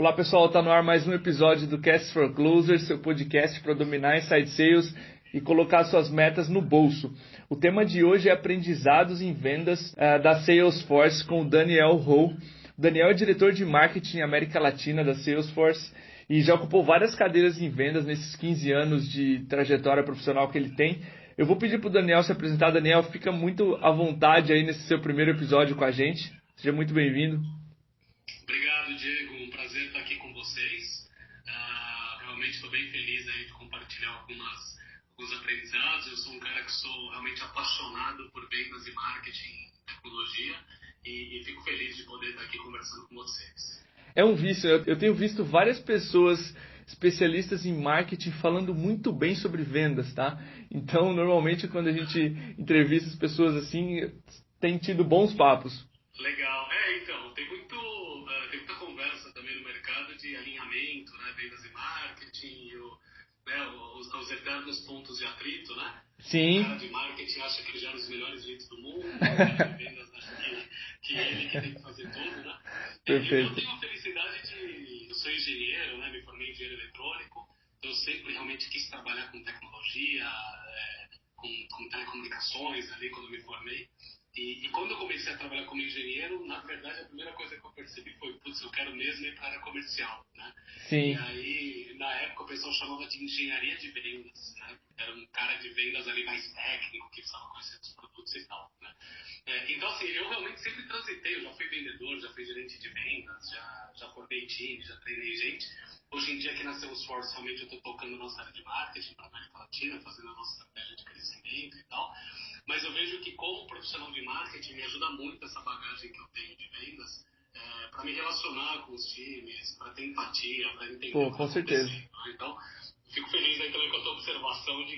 Olá pessoal, está no ar mais um episódio do Cast for Closers, seu podcast para dominar inside sales e colocar suas metas no bolso. O tema de hoje é aprendizados em vendas da Salesforce com o Daniel Ho. O Daniel é diretor de marketing América Latina da Salesforce e já ocupou várias cadeiras em vendas nesses 15 anos de trajetória profissional que ele tem. Eu vou pedir para o Daniel se apresentar. Daniel, fica muito à vontade aí nesse seu primeiro episódio com a gente. Seja muito bem-vindo. Obrigado, Diego. Um prazer estar aqui com vocês. Realmente estou bem feliz aí de compartilhar alguns aprendizados. Eu sou um cara que sou realmente apaixonado por vendas e marketing e tecnologia e fico feliz de poder estar aqui conversando com vocês. É um vício. Eu tenho visto várias pessoas especialistas em marketing falando muito bem sobre vendas, tá? Então, normalmente, quando a gente entrevista as pessoas assim, tem tido bons papos. Legal. Então, tem muita conversa também no mercado de alinhamento, né? Vendas e marketing, os eternos pontos de atrito, né? Sim. O cara de marketing acha que ele gera os melhores leads do mundo, o cara de vendas acha que ele que tem que fazer tudo, né? Perfeito. Eu tenho a felicidade eu sou engenheiro, né? Me formei em engenheiro eletrônico, eu sempre realmente quis trabalhar com tecnologia, com telecomunicações ali quando me formei. E quando eu comecei a trabalhar como engenheiro, na verdade, a primeira coisa que eu percebi foi, eu quero mesmo ir para a área comercial, né? Sim. E aí, na época, o pessoal chamava de engenharia de vendas, né? Era um cara de vendas ali mais técnico, que precisava conhecer os produtos e tal, né? Então, assim, eu realmente sempre transitei, eu já fui vendedor, já fui gerente de vendas, já formei time, já treinei gente. Hoje em dia, aqui na Salesforce, realmente eu estou tocando nossa área de marketing para a América Latina, fazendo a nossa estratégia de crescimento e tal. Mas eu vejo que como profissional de marketing me ajuda muito essa bagagem que eu tenho de vendas para me relacionar com os times, para ter empatia, para entender o que Com certeza. Então, fico feliz aí também com a tua observação de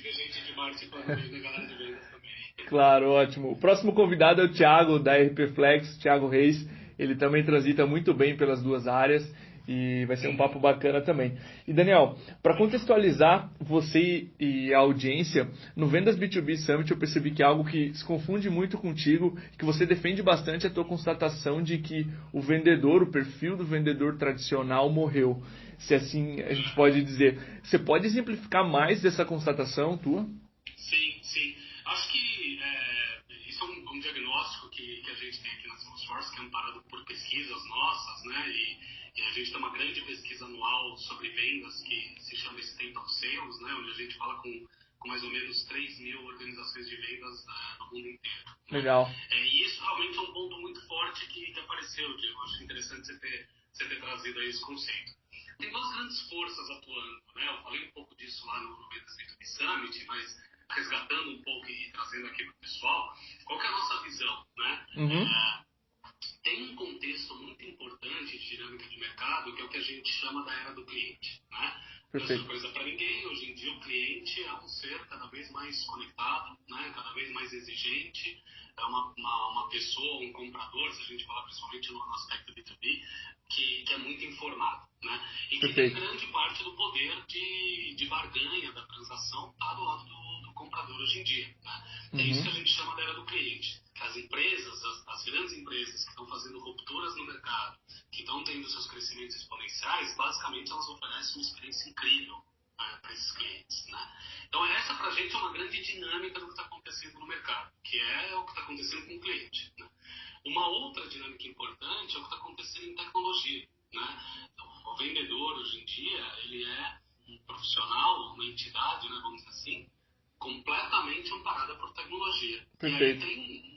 ver gente de marketing falando bem da galera de vendas também. Claro, ótimo. O próximo convidado é o Thiago, da RP Flex, Thiago Reis. Ele também transita muito bem pelas duas áreas e vai ser um papo bacana também. E Daniel, para contextualizar você e a audiência, no Vendas B2B Summit eu percebi que é algo que se confunde muito contigo, que você defende bastante a tua constatação de que o vendedor, o perfil do vendedor tradicional morreu. Se assim a gente pode dizer. Você pode exemplificar mais dessa constatação tua? Sim. Acho que isso é um diagnóstico que a gente tem aqui na Salesforce, que é amparado por pesquisas nossas, né? E a gente tem uma grande pesquisa anual sobre vendas que se chama State of Sales, né? Onde a gente fala com mais ou menos 3 mil organizações de vendas no mundo inteiro. Legal. E isso realmente é um ponto muito forte que apareceu, Diego. Eu acho interessante você ter trazido aí esse conceito. Tem duas grandes forças atuando, né? Eu falei um pouco disso lá no Vendas B2B Summit, mas resgatando um pouco e trazendo aqui para o pessoal, qual que é a nossa visão, né? Tem um contexto muito importante de dinâmica de mercado, que é o que a gente chama da era do cliente, né? Não é surpresa para ninguém, hoje em dia o cliente é um ser cada vez mais conectado, né? Cada vez mais exigente, é uma pessoa, um comprador, se a gente falar principalmente no aspecto B2B, que é muito informado, né? E que tem grande parte do poder de barganha da transação está do lado do comprador hoje em dia, né? É isso que a gente chama da era do cliente. As empresas, as grandes empresas que estão fazendo rupturas no mercado, que estão tendo seus crescimentos exponenciais, basicamente elas oferecem uma experiência incrível para esses clientes, né? Então essa para a gente é uma grande dinâmica do que está acontecendo no mercado, que é o que está acontecendo com o cliente, né? Uma outra dinâmica importante é o que está acontecendo em tecnologia, né? Então, o vendedor hoje em dia ele é um profissional, uma entidade, né, vamos dizer assim, completamente amparada por tecnologia. Perfeito. E aí tem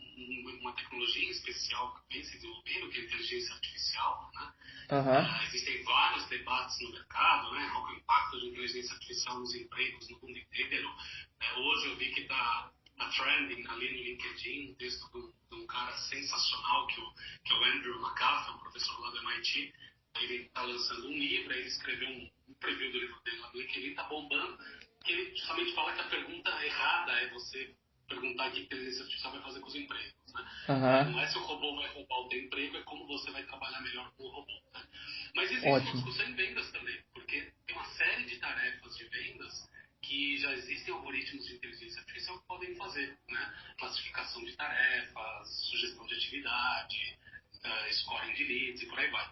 uma tecnologia especial que vem se desenvolvendo, que é a inteligência artificial, né? Existem vários debates no mercado, né? Qual é o impacto da inteligência artificial nos empregos no mundo inteiro. Hoje eu vi que está trending ali no LinkedIn um texto de um cara sensacional, que é o Andrew McAfee, um professor lá do MIT. Ele está lançando um livro, ele escreveu um preview do livro dele lá no LinkedIn, está bombando, que ele justamente fala que a pergunta errada é você perguntar o que a inteligência artificial vai fazer com os empregos, né? Não é se o robô vai roubar o teu emprego, é como você vai trabalhar melhor com o robô, né? Mas existe uma discussão em vendas também, porque tem uma série de tarefas de vendas que já existem algoritmos de inteligência artificial que podem fazer, né? Classificação de tarefas, sugestão de atividade, scoring de leads e por aí vai.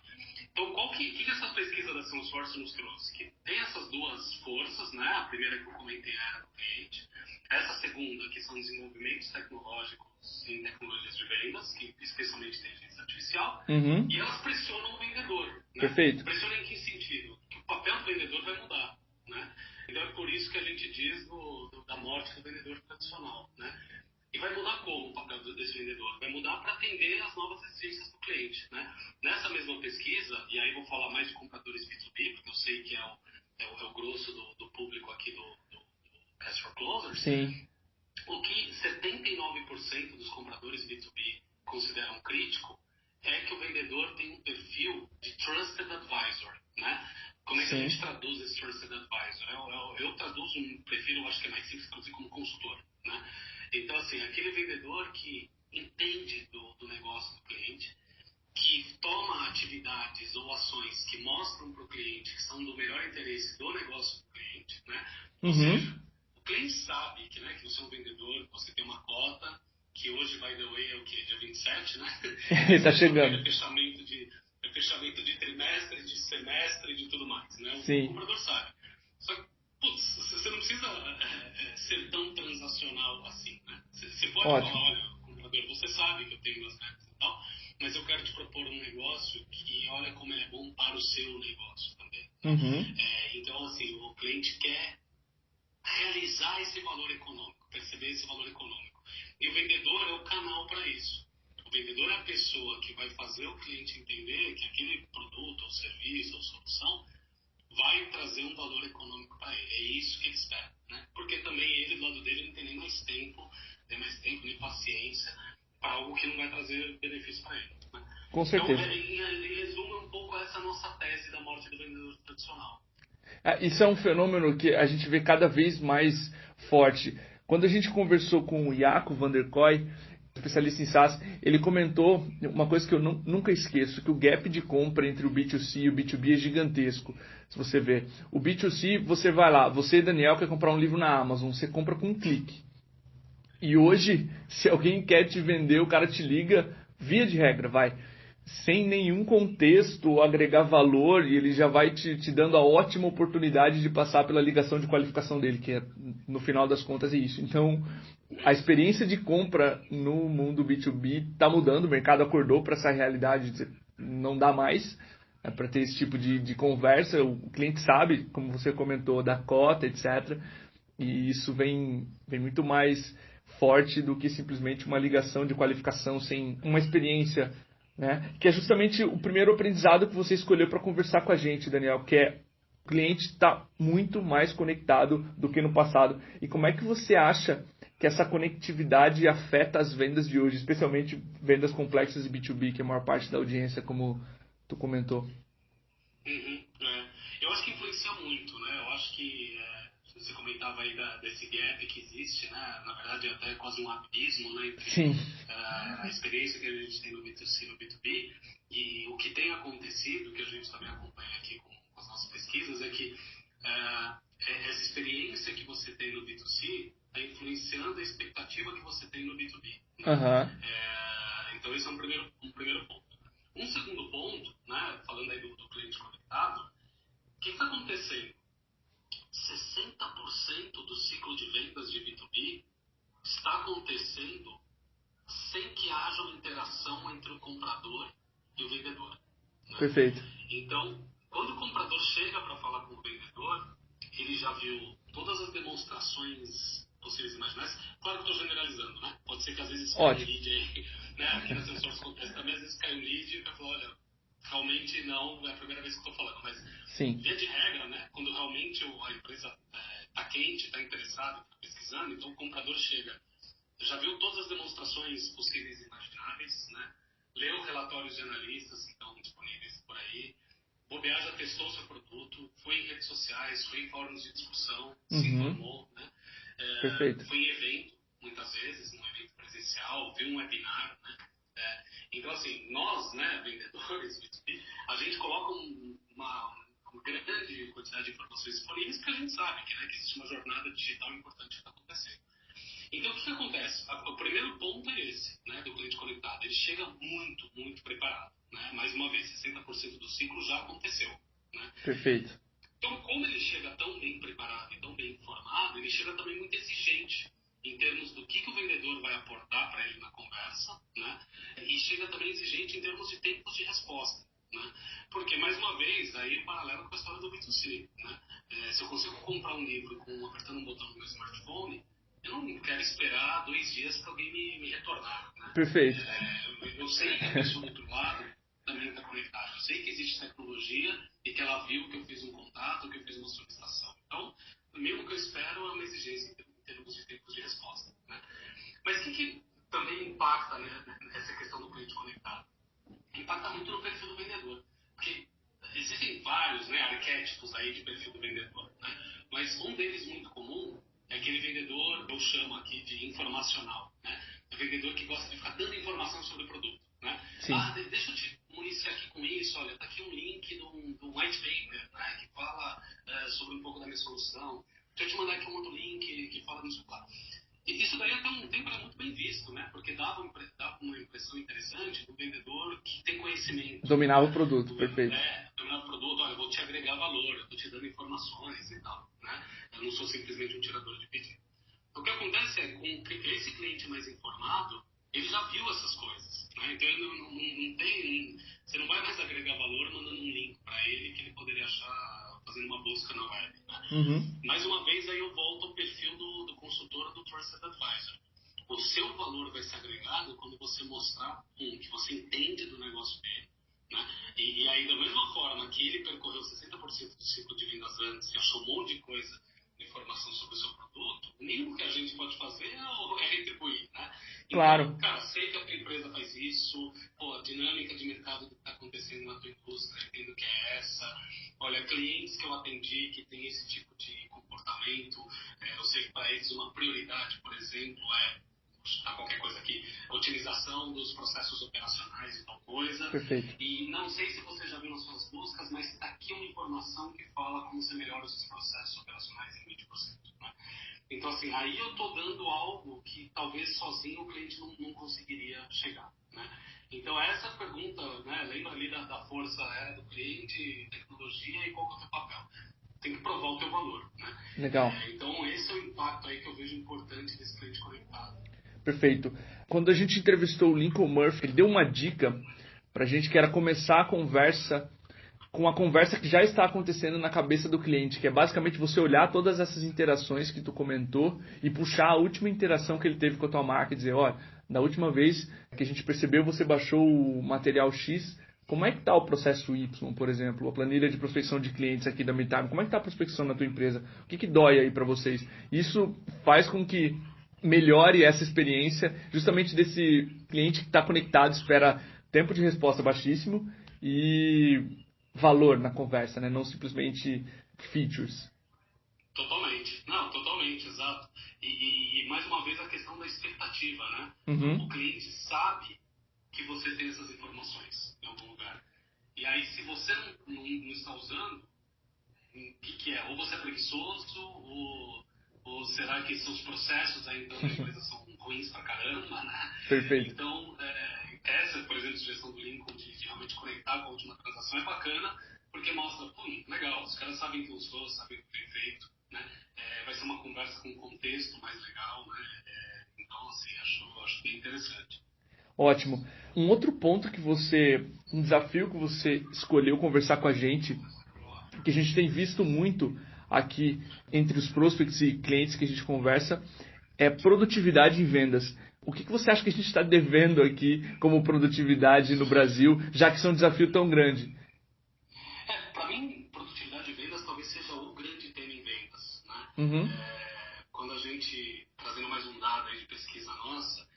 Então, que essa pesquisa da Salesforce nos trouxe? Que tem essas duas forças, né? A primeira que eu comentei era do cliente. Essa segunda, que são desenvolvimentos tecnológicos em tecnologias de vendas, que especialmente inteligência artificial, e elas pressionam o vendedor. Né? Perfeito. Pressionam em que sentido? Que o papel do vendedor vai mudar. Né? Então, é por isso que a gente diz da morte do vendedor tradicional. Né? E vai mudar como o papel desse vendedor? Vai mudar para atender as novas exigências do cliente. Né? Nessa mesma pesquisa, e aí vou falar mais de compradores B2B, porque eu sei que é o grosso do público aqui do Cash for Closers. Sim. O que 79% dos compradores B2B consideram crítico é que o vendedor tem um perfil de Trusted Advisor. Né? Como é que a gente traduz esse Trusted Advisor? Eu traduzo, prefiro, acho que é mais simples traduzir como consultor. Né? Então, assim, aquele vendedor que entende do negócio do cliente, que toma atividades ou ações que mostram para o cliente que são do melhor interesse do negócio do cliente, né? Ou seja, o cliente sabe que, né, que você é um vendedor, você tem uma cota, que hoje, by the way, é o quê? Dia 27, né? Está chegando. É fechamento de trimestre, de semestre, de tudo mais, né? Sim. O comprador sabe. Só que, putz, você não precisa ser tão transacional assim, né? Você pode falar, olha, comprador, você sabe que eu tenho as metas e tal, mas eu quero te propor um negócio que olha como ele é bom para o seu negócio também. Então, assim, o cliente quer realizar esse valor econômico, perceber esse valor econômico. E o vendedor é o canal para isso. O vendedor é a pessoa que vai fazer o cliente entender que aquele produto, ou serviço, ou solução vai trazer um valor econômico para ele. É isso que ele espera. Né? Porque também ele, do lado dele, não tem nem mais tempo, nem paciência para algo que não vai trazer benefício para ele. Né? Com certeza. Então, em resumo, é um pouco essa nossa tese da morte do vendedor tradicional. Isso é um fenômeno que a gente vê cada vez mais forte. Quando a gente conversou com o Jaco van der Kooi, especialista em SaaS, ele comentou uma coisa que eu nunca esqueço, que o gap de compra entre o B2C e o B2B é gigantesco. Se você ver, o B2C, você vai lá, você, Daniel, quer comprar um livro na Amazon, você compra com um clique. E hoje, se alguém quer te vender, o cara te liga, via de regra, vai, sem nenhum contexto ou agregar valor, e ele já vai te dando a ótima oportunidade de passar pela ligação de qualificação dele, que é, no final das contas, é isso. Então, a experiência de compra no mundo B2B está mudando, o mercado acordou para essa realidade, não dá mais para ter esse tipo de conversa, o cliente sabe, como você comentou, da cota, etc. E isso vem muito mais forte do que simplesmente uma ligação de qualificação sem uma experiência, né? Que é justamente o primeiro aprendizado que você escolheu para conversar com a gente, Daniel, que é o cliente está muito mais conectado do que no passado. E como é que você acha que essa conectividade afeta as vendas de hoje, especialmente vendas complexas e B2B, que é a maior parte da audiência, como tu comentou? Eu acho que influencia muito, né? Eu acho que você comentava aí desse gap que existe, né? Na verdade, é até quase um abismo, né? Entre a experiência que a gente tem no B2C e no B2B e o que tem acontecido, que a gente também acompanha aqui com as nossas pesquisas, é que essa experiência que você tem no B2C está influenciando a expectativa que você tem no B2B. Né? Então, esse é um primeiro ponto. Um segundo ponto, né? Falando aí do cliente conectado, o que está acontecendo? 60% do ciclo de vendas de B2B está acontecendo sem que haja uma interação entre o comprador e o vendedor. Né? Perfeito. Então, quando o comprador chega para falar com o vendedor, ele já viu todas as demonstrações possíveis e imaginárias. Claro que eu estou generalizando, né? Pode ser que às vezes caia um lead aí, né? Aqui na Salesforce acontece também, às vezes cai um lead e vai falar, olha, realmente não é a primeira vez que estou falando, mas via de regra, né? Quando realmente a empresa está quente, está interessada, está pesquisando, então o comprador chega, já viu todas as demonstrações possíveis e imagináveis, né? Leu relatórios de analistas que estão disponíveis por aí, bobear já testou seu produto, foi em redes sociais, foi em fóruns de discussão, se informou, né? Foi em evento, muitas vezes, num evento presencial, viu um webinar, né? Então, assim, nós, né, vendedores, a gente coloca uma grande quantidade de informações disponíveis porque a gente sabe que, né, que existe uma jornada digital importante que está acontecendo. Então, o que acontece? O primeiro ponto é esse, né, do cliente conectado. Ele chega muito, muito preparado. Né? Mais uma vez, 60% do ciclo já aconteceu. Né? Perfeito. Então, como ele chega tão bem preparado e tão bem informado, ele chega também muito exigente em termos do que o vendedor vai aportar para ele na conversa, né? E chega também exigente em termos de tempos de resposta. Né? Porque, mais uma vez, aí em paralelo com a história do B2C. Né? Se eu consigo comprar um livro apertando um botão no meu smartphone, eu não quero esperar 2 dias para alguém me retornar. Né? Perfeito. Eu sei que a pessoa do outro lado também está conectada. Eu sei que existe tecnologia e que ela viu que eu fiz um contato, que eu fiz uma solicitação. Então, o mínimo que eu espero é uma exigência em termos de tempos de resposta. Né? Mas o que também impacta, né, essa questão do cliente conectado? Impacta muito no perfil do vendedor. Porque existem vários, né, arquétipos aí de perfil do vendedor. Né? Mas um deles muito comum é aquele vendedor, eu chamo aqui de informacional. Né? É o vendedor que gosta de ficar dando informação sobre o produto. Né? Sim. Deixa eu te municiar aqui com isso, olha, tá aqui um link de um white paper, né, que fala sobre um pouco da minha solução. Deixa eu te mandar aqui um outro link que fala disso. Claro. E isso daí até um tempo era muito bem visto, né? Porque dava uma impressão interessante do vendedor que tem conhecimento. Dominava o produto, perfeito. Dominava o produto, olha, eu vou te agregar valor, eu estou te dando informações e tal, né? Eu não sou simplesmente um tirador de pedido. O que acontece é, com esse cliente mais informado, ele já viu essas coisas, né? Então ele não tem, você não vai mais agregar valor mandando um link para ele que ele poderia achar fazendo uma busca na web. Né? Uhum. Mais uma vez, aí eu volto ao perfil do consultor, do Trusted Advisor. O seu valor vai ser agregado quando você mostrar, que você entende do negócio dele. Né? E aí, da mesma forma que ele percorreu 60% do ciclo de vendas antes e achou um monte de coisa, informação sobre o seu produto, o mínimo que a gente pode fazer é retribuir. Né? Então, Claro. cara, sei que a tua empresa faz isso, a dinâmica de mercado que está acontecendo na tua indústria, entendo que é essa. Olha, clientes que eu atendi que tem esse tipo de comportamento, eu sei que para eles uma prioridade, por exemplo, chutar qualquer coisa aqui, a utilização dos processos operacionais e tal coisa. Perfeito. E não sei se você já viu nas suas buscas, mas está aqui uma informação que fala como você melhora os seus processos operacionais em 20%. Né? Então, assim, aí eu estou dando algo que talvez sozinho o cliente não conseguiria chegar. Né? Então, essa pergunta, né, lembra ali da força era do cliente, tecnologia e qual que é o teu papel. Tem que provar o teu valor. Né? Legal. Então, esse é o impacto aí que eu vejo importante desse cliente conectado. Perfeito. Quando a gente entrevistou o Lincoln Murphy, ele deu uma dica pra gente que era começar a conversa com a conversa que já está acontecendo na cabeça do cliente, que é basicamente você olhar todas essas interações que tu comentou e puxar a última interação que ele teve com a tua marca e dizer, olha, da última vez que a gente percebeu, você baixou o material X, como é que está o processo Y, por exemplo, a planilha de prospecção de clientes aqui da Meetime, como é que está a prospecção na tua empresa? O que dói aí para vocês? Isso faz com que melhore essa experiência justamente desse cliente que está conectado, espera tempo de resposta baixíssimo e valor na conversa, né? Não simplesmente features. Totalmente. Não, totalmente, exato. E mais uma vez a questão da expectativa, né? Uhum. O cliente sabe que você tem essas informações em algum lugar. E aí, se você não está usando, o que é? Ou você é preguiçoso, ou será que seus processos aí então, da empresa são ruins pra caramba, né? Perfeito. Então, essa, por exemplo, sugestão do Lincoln de realmente conectar com a última transação é bacana, porque mostra, legal, os caras sabem que eu sou, sabem o que tem feito, né? Vai ser uma conversa com um contexto mais legal, né? Então, assim, acho bem interessante. Ótimo. Um outro ponto um desafio que você escolheu conversar com a gente, que a gente tem visto muito aqui entre os prospects e clientes que a gente conversa, é produtividade em vendas. O que você acha que a gente está devendo aqui como produtividade no Brasil, já que isso é um desafio tão grande? Para mim, produtividade de vendas talvez seja o grande tema em vendas, né? Uhum. Quando a gente, trazendo mais um dado aí de pesquisa nossa,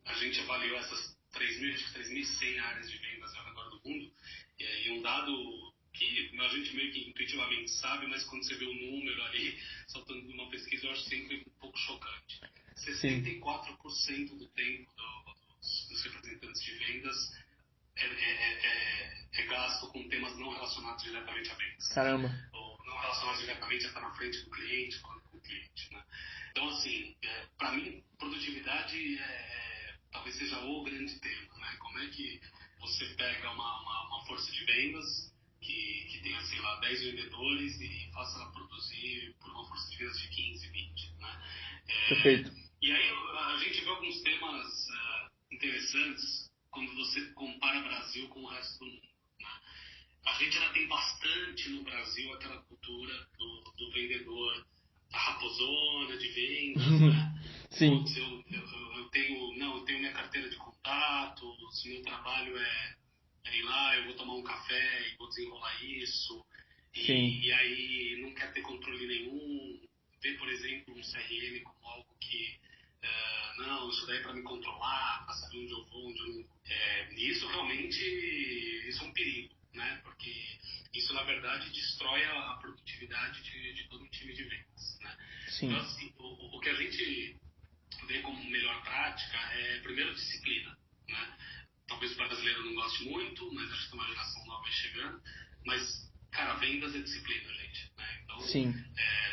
a gente avaliou essas 3.100 áreas de vendas ao redor do mundo, e um dado que a gente meio que intuitivamente sabe, mas quando você vê o número ali, saltando de uma pesquisa, eu acho sempre um pouco chocante. 64% do tempo dos representantes de vendas é gasto com temas não relacionados diretamente a vendas. Caramba. Ou não relacionados mais diretamente, já está na frente do cliente, falando com o cliente, né? Então, assim, para mim, produtividade talvez seja o grande tema, né? Como é que você pega uma força de vendas que tenha, sei lá, 10 vendedores e faça ela produzir por uma força de vendas de 15, 20, né? Perfeito. E aí a gente vê alguns temas interessantes quando você compara o Brasil com o resto do mundo, né? A gente ainda tem bastante no Brasil aquela cultura do vendedor, da raposona de vendas, né? Sim. Putz, eu tenho minha carteira de contatos, meu trabalho é ir lá, eu vou tomar um café e vou desenrolar isso. E aí não quer ter controle nenhum. Vê, por exemplo, um CRM como algo que não, isso daí é para me controlar, para saber onde eu vou, onde eu não. Isso realmente isso é um perigo, né? Porque isso, na verdade, destrói a produtividade de todo um time de vendas, né? Sim. Então, assim, o que a gente vê como melhor prática é, primeiro, disciplina, né? Talvez o brasileiro não goste muito, mas acho que uma geração nova vai chegando. Mas, cara, vendas é disciplina, gente, né? Então, Sim.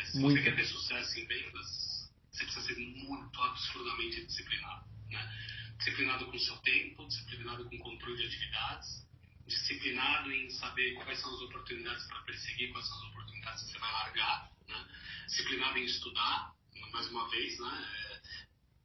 Se você quer ter sucesso em vendas, você precisa ser muito absurdamente disciplinado, né? Disciplinado com o seu tempo, disciplinado com o controle de atividades, disciplinado em saber quais são as oportunidades para perseguir, quais são as oportunidades que você vai largar, né? Disciplinado em estudar, mais uma vez, né?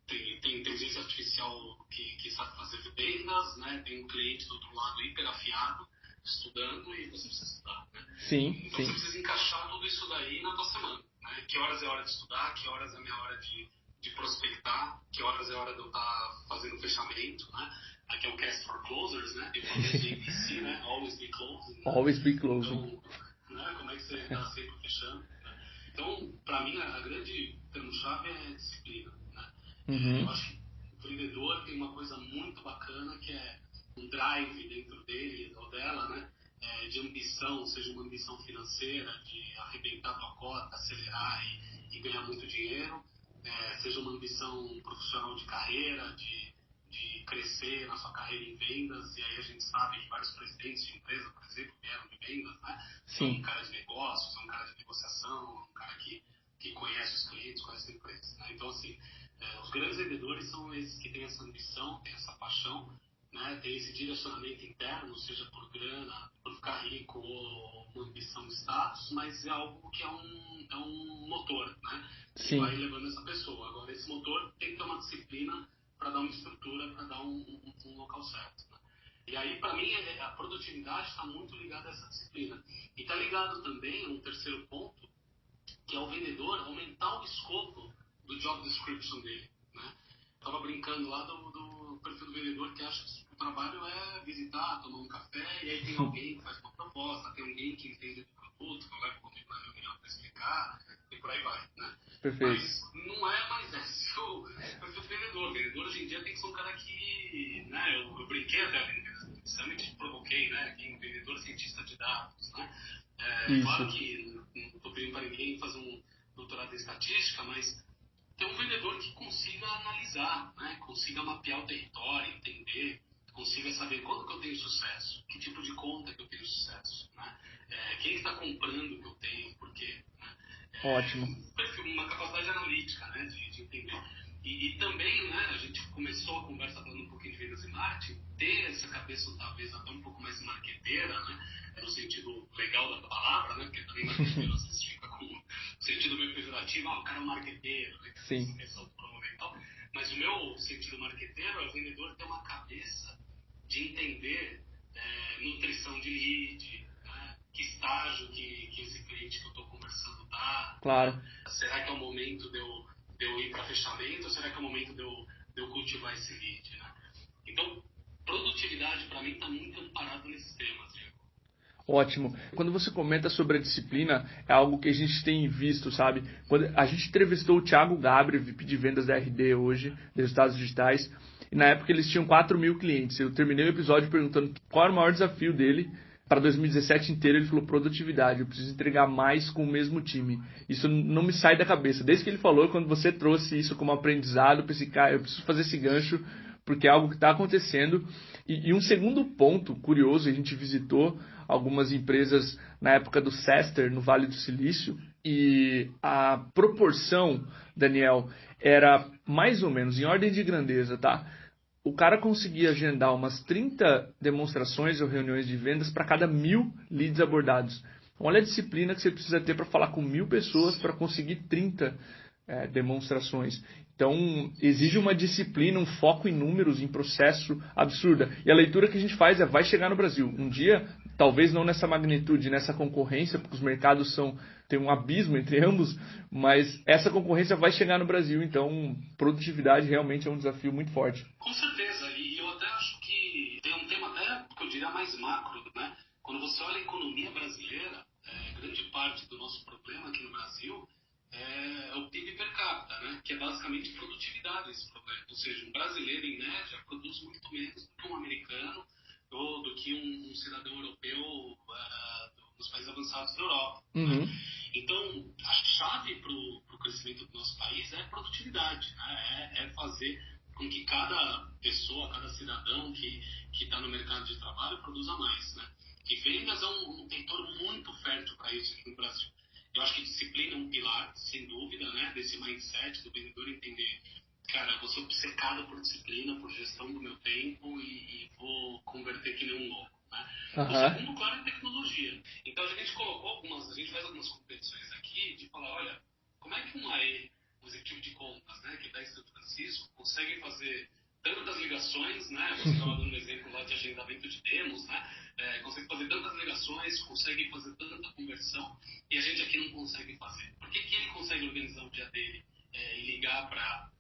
Tem inteligência artificial que sabe fazer vendas, né? Tem um cliente do outro lado hiper afiado, estudando, e você precisa estudar, né? Sim. Então você precisa encaixar tudo isso daí na tua semana, né? Que horas é hora de estudar, que horas é a minha hora de prospectar, que horas é hora de eu estar fazendo fechamento, né? Aqui é o Cast for Closers, né? Tem o famoso ABC, né? Always be closing. Né? Always be closing. Então, né? Como é que você está sempre fechando? Né? Então, para mim, a grande termo-chave é disciplina, né? Eu acho que o vendedor tem uma coisa muito bacana que é um drive dentro dele ou dela, né? De ambição, seja uma ambição financeira, de arrebentar tua cota, acelerar e ganhar muito dinheiro, seja uma ambição profissional de carreira, de crescer na sua carreira em vendas. E aí a gente sabe que vários presidentes de empresa, por exemplo, vieram de vendas, né? São um cara de negócios, são um cara de negociação, um cara que conhece os clientes, conhece a empresa, né? Então, assim, os grandes vendedores são esses que têm essa ambição, têm essa paixão, né? Tem esse direcionamento interno, seja por grana, por ficar rico ou uma ambição de status, mas é algo que é um motor, né? Que vai levando essa pessoa. Agora, esse motor tem que ter uma disciplina para dar uma estrutura, para dar um local certo, né? E aí, para mim, a produtividade está muito ligada a essa disciplina. E está ligado também a um terceiro ponto, que é o vendedor aumentar o escopo do job description dele, né? Estava brincando lá do perfil do vendedor que acha que o trabalho é visitar, tomar um café, e aí tem alguém que faz uma proposta, tem alguém que entende do produto, que leva comigo na reunião para explicar, e por aí vai, né? Perfeito. Mas não é mais esse o perfil do vendedor. O vendedor hoje em dia tem que ser um cara que, né? Eu brinquei até no Summit, provoquei, né? Que um vendedor cientista de dados, né? Claro que não estou pedindo para ninguém fazer um doutorado em estatística, mas ter um vendedor que consiga analisar, né? Consiga mapear o território, entender, consiga saber quando que eu tenho sucesso, que tipo de conta que eu tenho sucesso, né? Quem está comprando o que eu tenho, por quê, né? Ótimo. Uma capacidade analítica, né? De entender. E também, né, a gente começou a conversa falando um pouquinho de vendas e marketing, ter essa cabeça talvez até um pouco mais marqueteira, né? No sentido legal da palavra, né? Porque também marqueteiro às vezes fica com um sentido meio pejorativo, o cara é um marqueteiro, né? Sim. E tal. Mas o meu sentido marqueteiro é o vendedor ter uma cabeça de entender nutrição de lead, né? Que estágio que esse cliente que eu estou conversando está. Claro. Será que é o momento de eu ir para fechamento ou será que é o momento de eu cultivar esse lead, né? Então, produtividade para mim está muito amparado nesses temas, Diego. Ótimo. Quando você comenta sobre a disciplina, é algo que a gente tem visto, sabe? Quando a gente entrevistou o Thiago Gabri, VP de vendas da RD hoje, de resultados digitais, e na época eles tinham 4.000 clientes. Eu terminei o episódio perguntando qual era o maior desafio dele para 2017 inteiro. Ele falou produtividade, eu preciso entregar mais com o mesmo time. Isso não me sai da cabeça. Desde que ele falou, quando você trouxe isso como aprendizado, eu pensei, cara, eu preciso fazer esse gancho, porque é algo que está acontecendo. E um segundo ponto curioso, a gente visitou algumas empresas na época do Sester, no Vale do Silício, e a proporção, Daniel, era mais ou menos, em ordem de grandeza, tá? O cara conseguia agendar umas 30 demonstrações ou reuniões de vendas para cada 1.000 leads abordados. Olha a disciplina que você precisa ter para falar com 1.000 pessoas para conseguir 30 demonstrações. Então, exige uma disciplina, um foco em números, em processo absurda. E a leitura que a gente faz vai chegar no Brasil. Um dia, talvez não nessa magnitude, nessa concorrência, porque os mercados tem um abismo entre ambos, mas essa concorrência vai chegar no Brasil. Então, produtividade realmente é um desafio muito forte. Com certeza. E eu até acho que tem um tema até, que eu diria, mais macro, né? Quando você olha a economia brasileira, grande parte do nosso problema aqui no Brasil é o PIB per capita, né? Que é basicamente produtividade esse problema. Ou seja, um brasileiro, em média, produz muito menos do que um americano ou do que um cidadão europeu dos países avançados da Europa. Uhum. Né? Então, a chave para o crescimento do nosso país é produtividade, né? É fazer com que cada pessoa, cada cidadão que está no mercado de trabalho produza mais, né? E vendas é um território muito fértil para isso aqui no Brasil. Eu acho que disciplina é um pilar, sem dúvida, né? Desse mindset do vendedor entender, cara, eu vou ser obcecado por disciplina, por gestão do meu tempo e vou converter que nem um louco, né? O segundo, claro, é tecnologia. Então a gente a gente faz algumas competições aqui de falar, olha, como é que um executivo de contas, né, que está em São Francisco, consegue fazer tantas ligações, né? Você estava dando um exemplo lá de agendamento de demos, né? Consegue fazer tantas ligações, consegue fazer tanta conversão, e a gente aqui não consegue fazer. Por que ele consegue organizar o dia dele e ligar para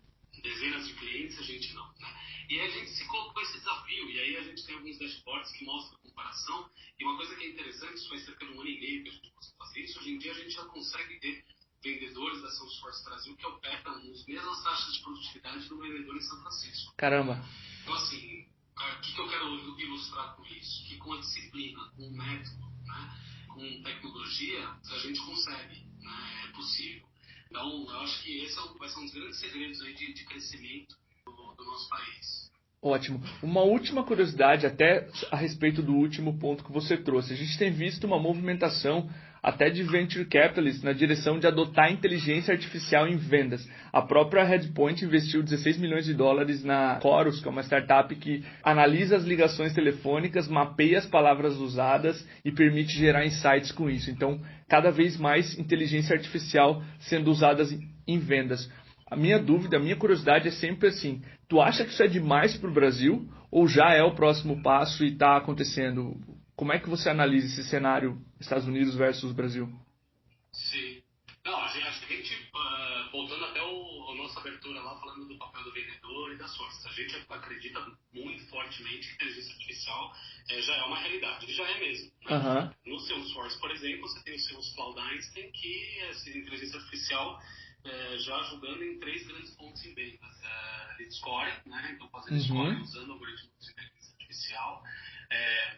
dezenas de clientes, a gente não, né? E aí a gente se colocou esse desafio, e aí a gente tem alguns dashboards que mostram a comparação, e uma coisa que é interessante, isso faz cerca de 1 ano e meio que a gente conseguiu fazer isso, hoje em dia a gente já consegue ter vendedores da Salesforce Brasil que operam as mesmas taxas de produtividade do vendedor em São Francisco. Caramba! Então, assim, o que eu quero ilustrar com isso? Que com a disciplina, com o método, né, com tecnologia, a gente consegue, né, é possível. Então, eu acho que esse vai ser um dos grandes segredos aí de crescimento do nosso país. Ótimo. Uma última curiosidade até a respeito do último ponto que você trouxe. A gente tem visto uma movimentação até de venture capitalists na direção de adotar a inteligência artificial em vendas. A própria Redpoint investiu 16 milhões de dólares na Chorus, que é uma startup que analisa as ligações telefônicas, mapeia as palavras usadas e permite gerar insights com isso. Então, cada vez mais inteligência artificial sendo usada em vendas. A minha dúvida, a minha curiosidade é sempre assim, tu acha que isso é demais para o Brasil ou já é o próximo passo e está acontecendo? Como é que você analisa esse cenário Estados Unidos versus Brasil? Sim. Não, a gente voltando até a nossa abertura lá, falando do papel do vendedor e das forças, a gente acredita muito fortemente que a inteligência artificial já é uma realidade, já é mesmo. Né? No Salesforce, por exemplo, você tem o Sales Cloud Einstein, que é essa inteligência artificial já ajudando em 3 grandes pontos em vendas. Lead scoring, né? Então fazendo scoring usando algoritmos de inteligência artificial.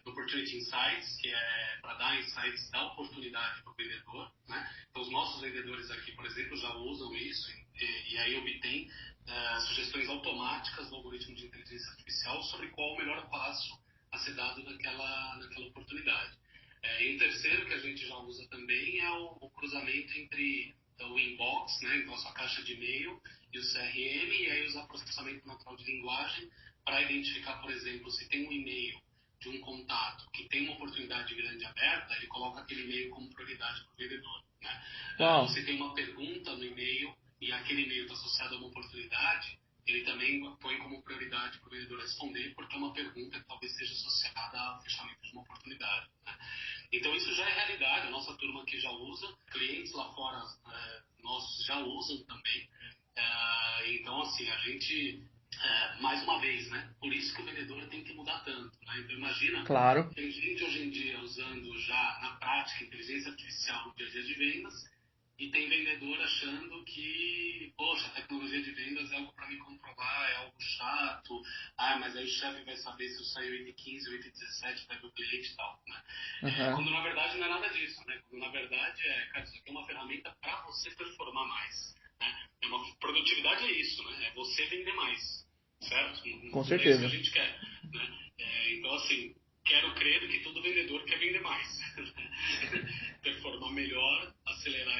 Opportunity Insights, que é para dar insights da oportunidade para o vendedor. Né? Então os nossos vendedores aqui, por exemplo, já usam isso e aí obtêm sugestões automáticas do algoritmo de inteligência artificial sobre qual o melhor passo a ser dado naquela oportunidade. E o terceiro que a gente já usa também é o cruzamento entre o inbox, né, então a sua caixa de e-mail e o CRM, e aí usar processamento natural de linguagem para identificar, por exemplo, se tem um e-mail de um contato que tem uma oportunidade grande aberta, ele coloca aquele e-mail como prioridade para o vendedor. Né? Se tem uma pergunta no e-mail e aquele e-mail está associado a uma oportunidade, ele também põe como prioridade para o vendedor responder, porque é uma pergunta que talvez seja associada ao fechamento de uma oportunidade. Né? Então isso já é realidade, a nossa turma aqui já usa, clientes lá fora nossos já usam também. Então assim, a gente, mais uma vez, né? Por isso que o vendedor tem que mudar tanto. Né? Então imagina, claro, tem gente hoje em dia usando já na prática inteligência artificial no dia a dia de vendas, e tem vendedor achando que, poxa, a tecnologia de vendas é algo para me controlar, é algo chato. Mas aí o chefe vai saber se eu saio 8h15 ou 8h17 para ver o cliente e tal. Né? Quando na verdade não é nada disso. Né? Quando na verdade cara, isso aqui é uma ferramenta para você performar mais. Né? Produtividade é isso, né? É você vender mais. Certo? Com certeza. É isso que a gente quer. Né? Então, assim, quero crer que todo vendedor quer vender mais. Performar melhor, acelerar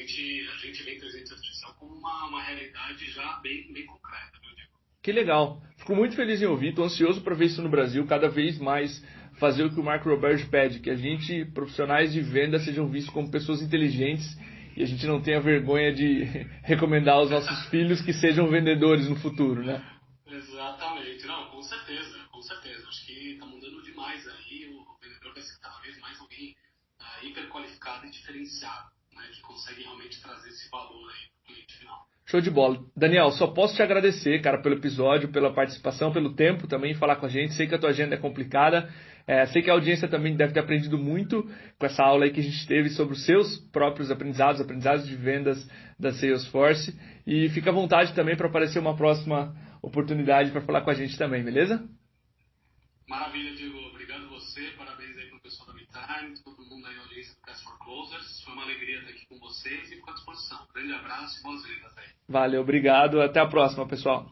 gente vê a inteligência artificial como uma realidade já bem concreta, viu, Diego? Que legal. Fico muito feliz em ouvir, estou ansioso para ver isso no Brasil, cada vez mais fazer o que o Marco Roberge pede, que a gente, profissionais de venda, sejam vistos como pessoas inteligentes e a gente não tenha vergonha de recomendar aos nossos filhos que sejam vendedores no futuro, né? Exatamente. Não, com certeza, com certeza. Acho que está mudando demais aí. O vendedor vai ser cada vez mais alguém hiper qualificado e diferenciado, né, que consegue realmente trazer esse valor aí para o cliente final. Show de bola. Daniel, só posso te agradecer, cara, pelo episódio, pela participação, pelo tempo também, falar com a gente. Sei que a tua agenda é complicada. Sei que a audiência também deve ter aprendido muito com essa aula aí que a gente teve sobre os seus próprios aprendizados de vendas da Salesforce. E fica à vontade também para aparecer uma próxima oportunidade para falar com a gente também, beleza? Maravilha, Diego. Obrigado você. Parabéns aí pro pessoal da MeTime, todo mundo aí na audiência do Cash for Closers. Foi uma alegria estar aqui com vocês e fico à disposição. Grande abraço e boas vendas aí. Valeu, obrigado. Até a próxima, pessoal.